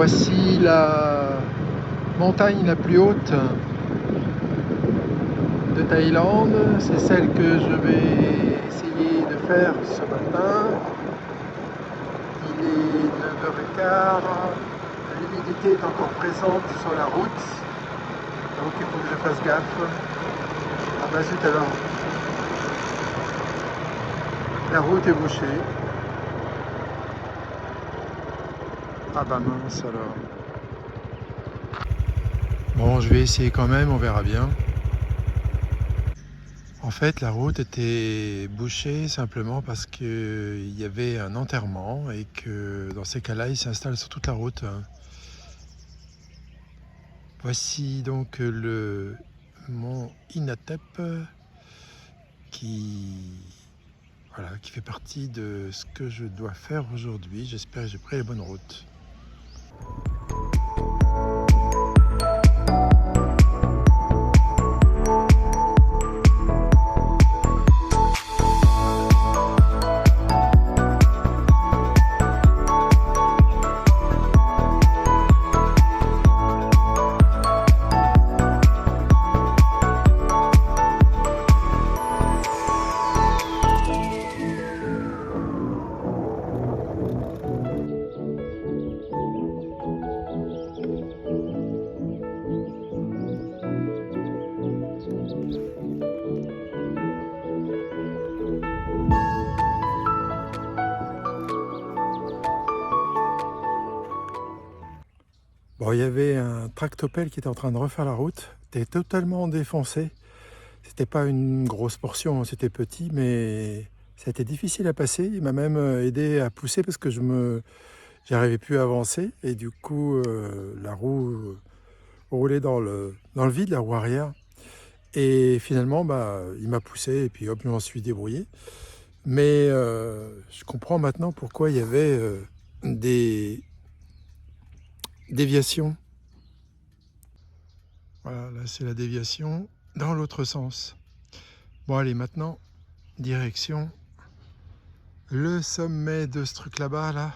Voici la montagne la plus haute de Thaïlande. C'est celle que je vais essayer de faire ce matin. Il est 9h15. L'humidité est encore présente sur la route. Donc il faut que je fasse gaffe. Ah bah zut alors. La route est bouchée. Ah bah mince alors. Bon, je vais essayer quand même, on verra bien. En fait, la route était bouchée simplement parce qu'il y avait un enterrement et que dans ces cas-là, il s'installe sur toute la route. Voici donc le mont Inatep qui, voilà, qui fait partie de ce que je dois faire aujourd'hui. J'espère que j'ai pris la bonne route. Bon, il y avait un tractopelle qui était en train de refaire la route, était totalement défoncé. C'était pas une grosse portion, c'était petit, mais ça a été difficile à passer. Il m'a même aidé à pousser parce que j'arrivais plus à avancer et du coup la roue roulait dans le vide, la roue arrière. Et finalement, bah, il m'a poussé et puis hop, je m'en suis débrouillé. Mais je comprends maintenant pourquoi il y avait des déviations. Voilà, là c'est la déviation dans l'autre sens. Bon allez, maintenant, direction le sommet de ce truc là-bas, là.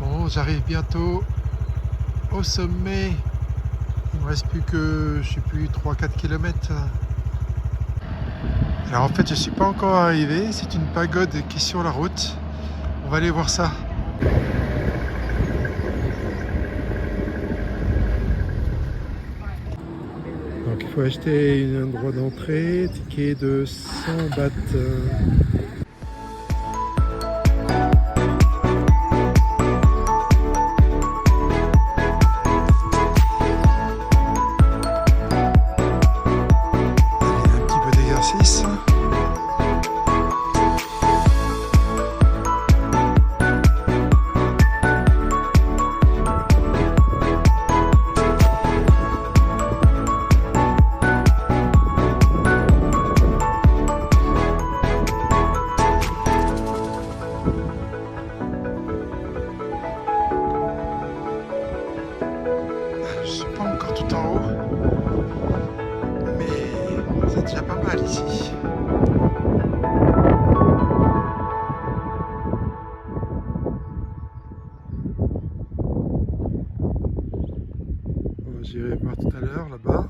Bon, j'arrive bientôt au sommet. Il me reste plus que, je sais plus, 3-4 km. Alors en fait, je suis pas encore arrivé. C'est une pagode qui est sur la route. On va aller voir ça. Donc il faut acheter un droit d'entrée, ticket de 100 bahts. Allez, un petit peu d'exercice. Je suis pas encore tout en haut, mais c'est déjà pas mal ici. Bon, j'irai voir tout à l'heure là-bas.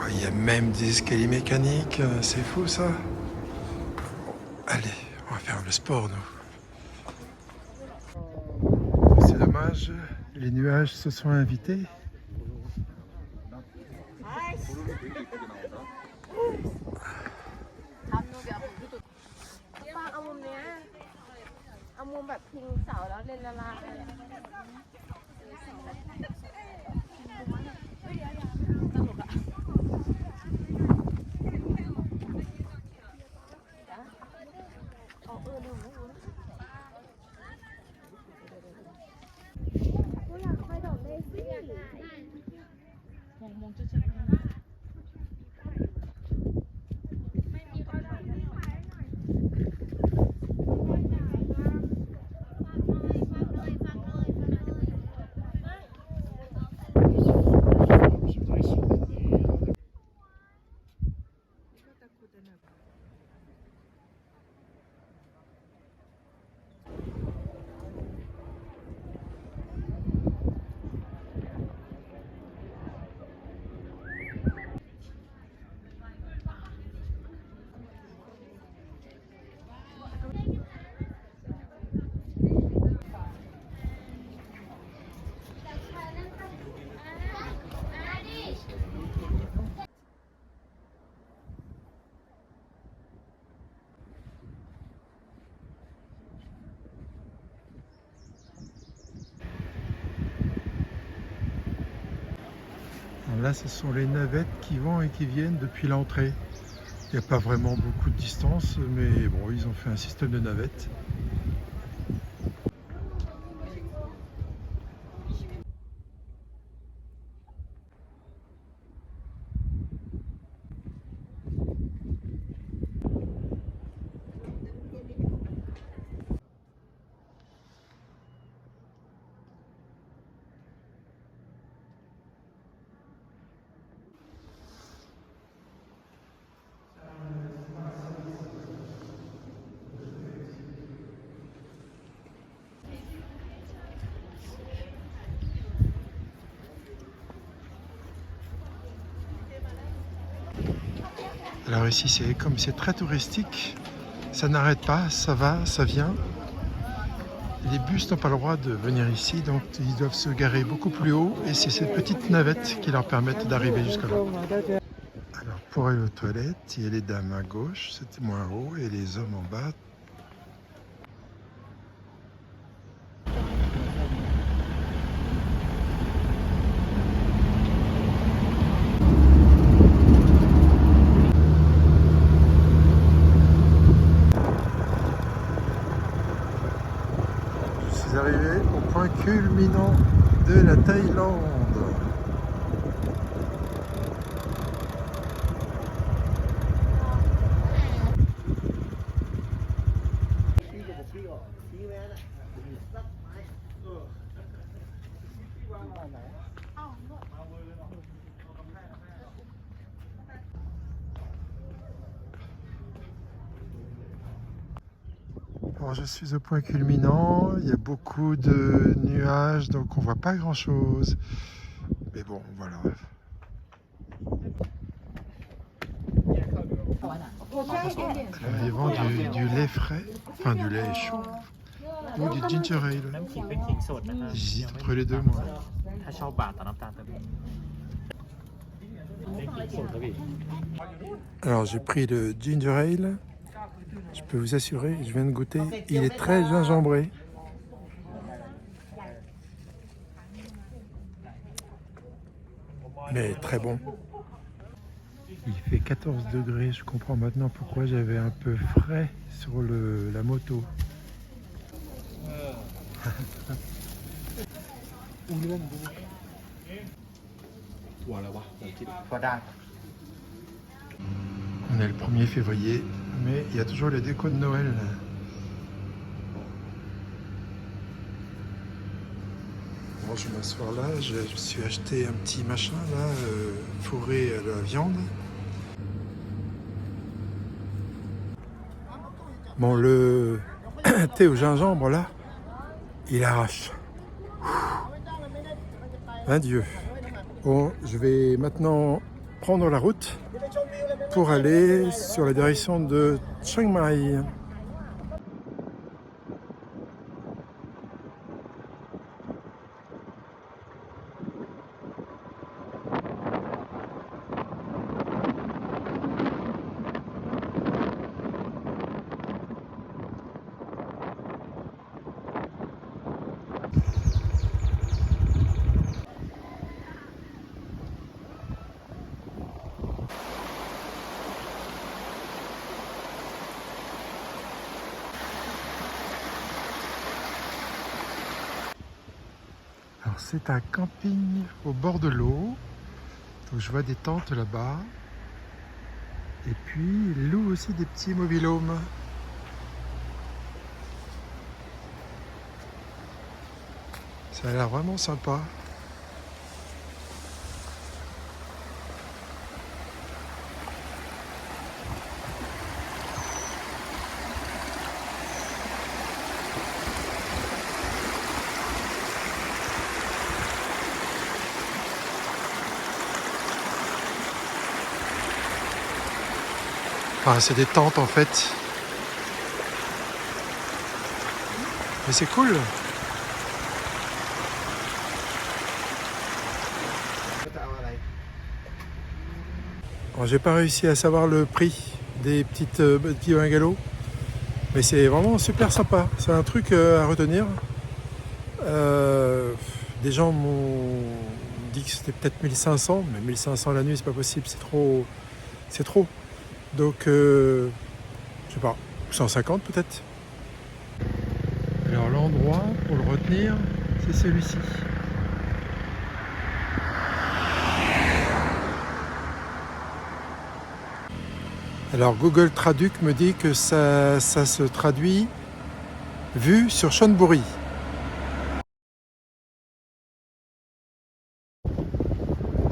Il y a même des escaliers mécaniques, c'est fou ça. Allez, on va faire le sport nous. C'est dommage, les nuages se sont invités. Là, ce sont les navettes qui vont et qui viennent depuis l'entrée. Il n'y a pas vraiment beaucoup de distance, mais bon, ils ont fait un système de navettes. Alors ici, c'est comme c'est très touristique, ça n'arrête pas, ça va, ça vient. Les bus n'ont pas le droit de venir ici, donc ils doivent se garer beaucoup plus haut et c'est ces petites navettes qui leur permettent d'arriver jusque là. Alors pour aller aux toilettes, il y a les dames à gauche, c'était moins haut, et les hommes en bas. Arrivé au point culminant de la Thaïlande. Alors, je suis au point culminant, il y a beaucoup de nuages, donc on voit pas grand chose. Mais bon, voilà. Alors, ils vendent du lait frais, enfin du lait chaud, ou du ginger ale. J'hésite entre les deux, moi. Alors, j'ai pris le ginger ale. Je peux vous assurer, je viens de goûter, il est très gingembré. Mais très bon. Il fait 14 degrés, je comprends maintenant pourquoi j'avais un peu frais sur la moto. On est le 1er février, mais il y a toujours les décos de Noël. Bon, je vais m'asseoir là, je me suis acheté un petit machin là, fourré à la viande. Bon, le thé au gingembre là, il arrache. Adieu. Bon, je vais maintenant reprendre la route pour aller sur la direction de Chiang Mai. Alors c'est un camping au bord de l'eau, donc je vois des tentes là-bas, et puis ils louent aussi des petits mobil-homes. Ça a l'air vraiment sympa. Enfin, c'est des tentes en fait. Mais c'est cool. Alors, j'ai pas réussi à savoir le prix des petits bungalows, mais c'est vraiment super sympa. C'est un truc à retenir. Des gens m'ont dit que c'était peut-être 1500, mais 1500 la nuit c'est pas possible, c'est trop. C'est trop. Donc, je sais pas, 150 peut-être. Alors l'endroit pour le retenir, c'est celui-ci. Alors Google Traduc me dit que ça se traduit vue sur Chonburi.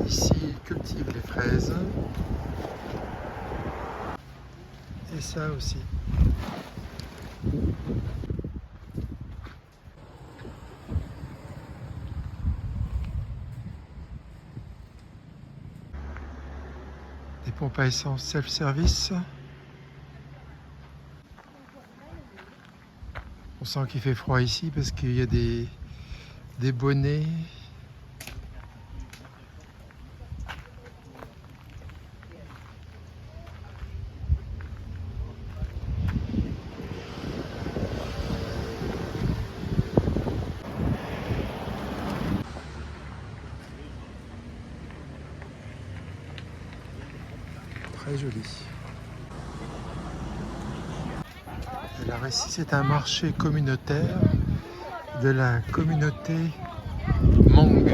Ici, ils cultivent les fraises. Et ça aussi. Des pompes à essence self-service. On sent qu'il fait froid ici parce qu'il y a des bonnets. Très joli. Alors ici c'est un marché communautaire de la communauté Hmong.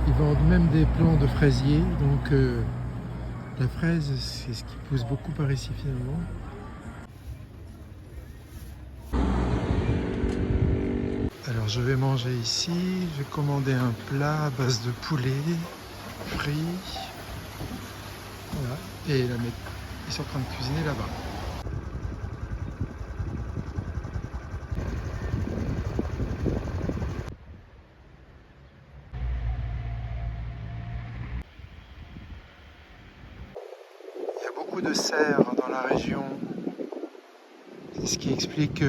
Ils vendent même des plants de fraisiers, donc la fraise c'est ce qui pousse beaucoup par ici finalement. Alors je vais manger ici, je vais commander un plat à base de poulet frit. Voilà. Et ils sont en train de cuisiner là-bas. Il y a beaucoup de cerfs dans la région. C'est ce qui explique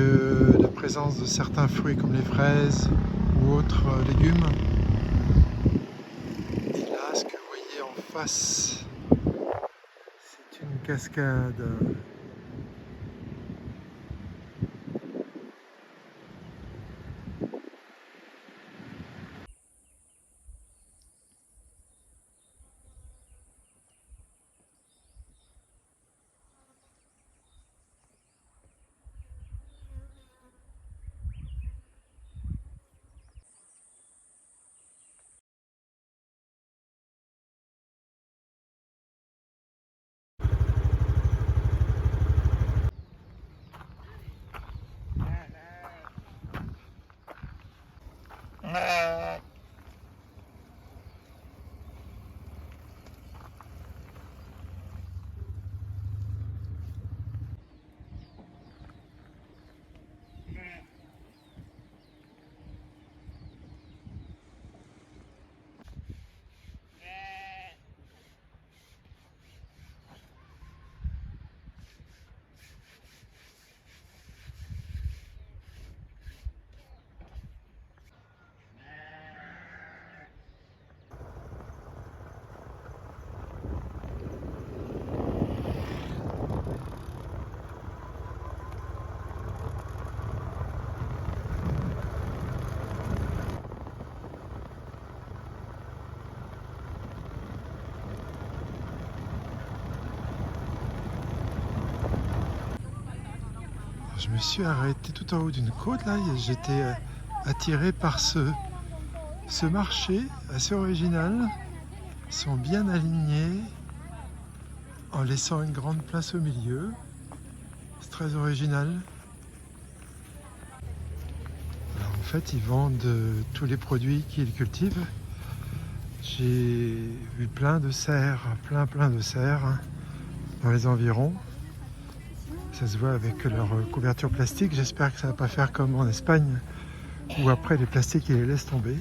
la présence de certains fruits comme les fraises ou autres légumes. Et là, ce que vous voyez en face, c'est une cascade. Je me suis arrêté tout en haut d'une côte là et j'étais attiré par ce marché assez original. Ils sont bien alignés en laissant une grande place au milieu. C'est très original. Alors, en fait, ils vendent tous les produits qu'ils cultivent. J'ai vu plein de serres, plein de serres dans les environs. Ça se voit avec leur couverture plastique. J'espère que ça ne va pas faire comme en Espagne où après les plastiques ils les laissent tomber.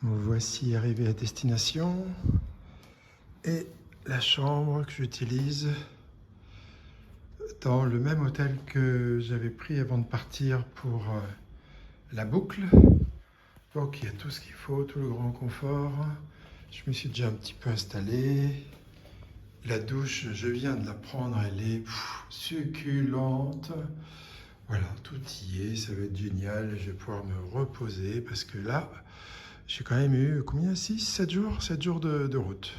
Nous voici arrivés à destination et la chambre que j'utilise dans le même hôtel que j'avais pris avant de partir pour la boucle. Donc il y a tout ce qu'il faut, tout le grand confort. Je me suis déjà un petit peu installé. La douche, je viens de la prendre, elle est succulente. Voilà, tout y est, ça va être génial. Je vais pouvoir me reposer parce que là, j'ai quand même eu, combien? 7 jours? 7 jours de route.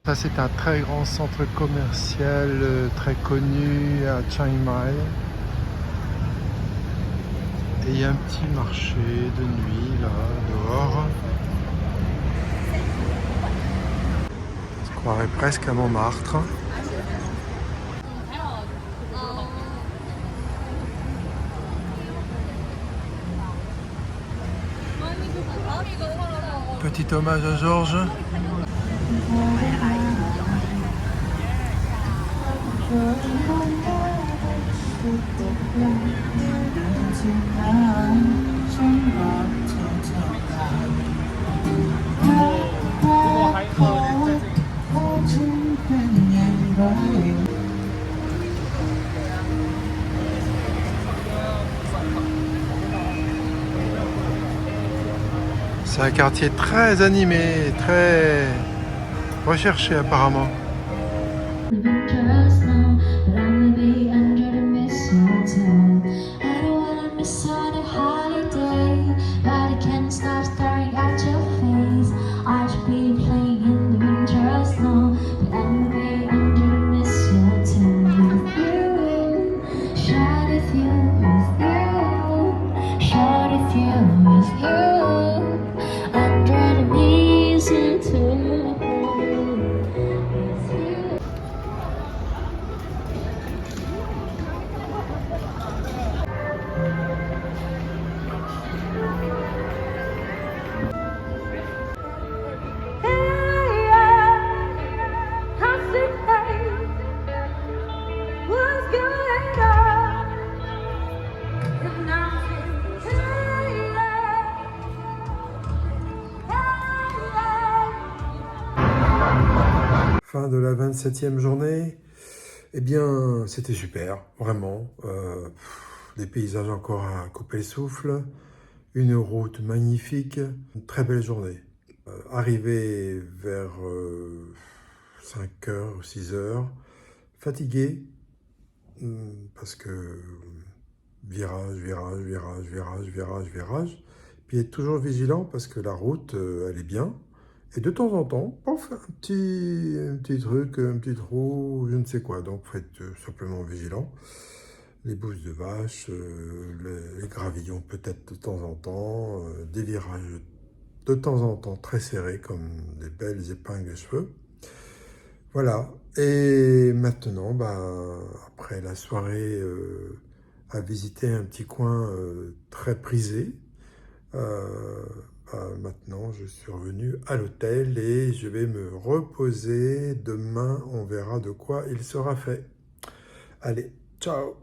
Ça, c'est un très grand centre commercial, très connu à Chiang Mai. Et il y a un petit marché de nuit, là, dehors. On se croirait presque à Montmartre. Petit hommage à Georges. C'est un quartier très animé, très recherché apparemment. fin de la 27e journée. Eh bien, c'était super, vraiment. Des paysages encore à couper le souffle, une route magnifique, une très belle journée. Arrivé vers 5 heures ou 6 heures, fatigué, parce que virage, virage, virage, virage, virage, virage. Puis être toujours vigilant parce que la route, elle est bien. Et de temps en temps, pof, un petit truc, un petit trou, je ne sais quoi. Donc, faut être simplement vigilant. Les bousses de vache, les gravillons peut-être de temps en temps, des virages de temps en temps très serrés comme des belles épingles de cheveux. Voilà. Et maintenant, après la soirée à visiter un petit coin très prisé, maintenant je suis revenu à l'hôtel et je vais me reposer. Demain, on verra de quoi il sera fait. Allez, ciao!